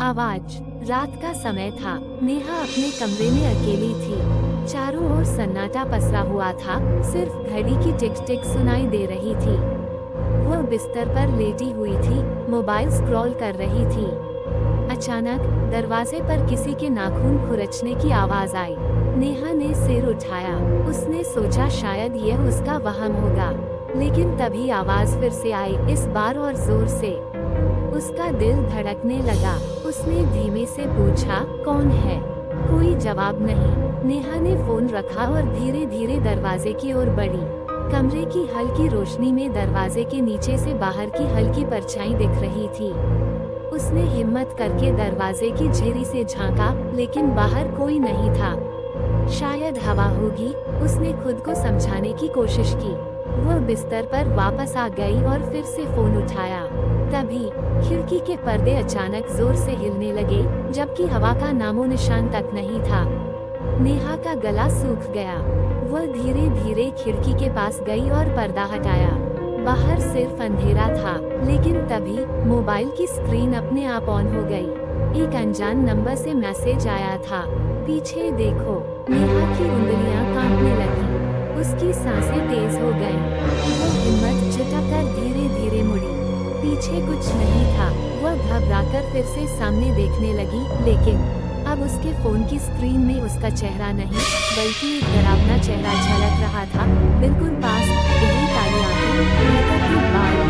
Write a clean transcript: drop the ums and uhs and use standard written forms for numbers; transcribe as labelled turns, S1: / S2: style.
S1: आवाज। रात का समय था। नेहा अपने कमरे में अकेली थी। चारों ओर सन्नाटा पसरा हुआ था, सिर्फ घड़ी की टिक टिक सुनाई दे रही थी। वह बिस्तर पर लेटी हुई थी, मोबाइल स्क्रॉल कर रही थी। अचानक दरवाजे पर किसी के नाखून खुरचने की आवाज आई। नेहा ने सिर उठाया। उसने सोचा शायद यह उसका वहम होगा, लेकिन तभी आवाज फिर से आई, इस बार और जोर से। उसका दिल धड़कने लगा। उसने धीमे से पूछा, कौन है? कोई जवाब नहीं। नेहा ने फोन रखा और धीरे धीरे दरवाजे की ओर बढ़ी। कमरे की हल्की रोशनी में दरवाजे के नीचे से बाहर की हल्की परछाई दिख रही थी। उसने हिम्मत करके दरवाजे की झिरी से झांका, लेकिन बाहर कोई नहीं था। शायद हवा होगी, उसने खुद को समझाने की कोशिश की। वह बिस्तर पर वापस आ गई और फिर से फोन उठाया। तभी खिड़की के पर्दे अचानक जोर से हिलने लगे, जबकि हवा का नामो निशान तक नहीं था। नेहा का गला सूख गया। वह धीरे धीरे खिड़की के पास गई और पर्दा हटाया। बाहर सिर्फ अंधेरा था, लेकिन तभी मोबाइल की स्क्रीन अपने आप ऑन हो गई। एक अनजान नंबर से मैसेज आया था, पीछे देखो। नेहा की उंगलियां कांपने लगी। उसकी सांसें तेज हो गईं। वो हिम्मत जुटाकर धीरे धीरे मुड़ी। पीछे कुछ नहीं था। वह घबराकर फिर से सामने देखने लगी, लेकिन अब उसके फोन की स्क्रीन में उसका चेहरा नहीं, बल्कि एक डरावना चेहरा झलक रहा था, बिल्कुल पास। गहरी काली आंखें, निकट के बाल,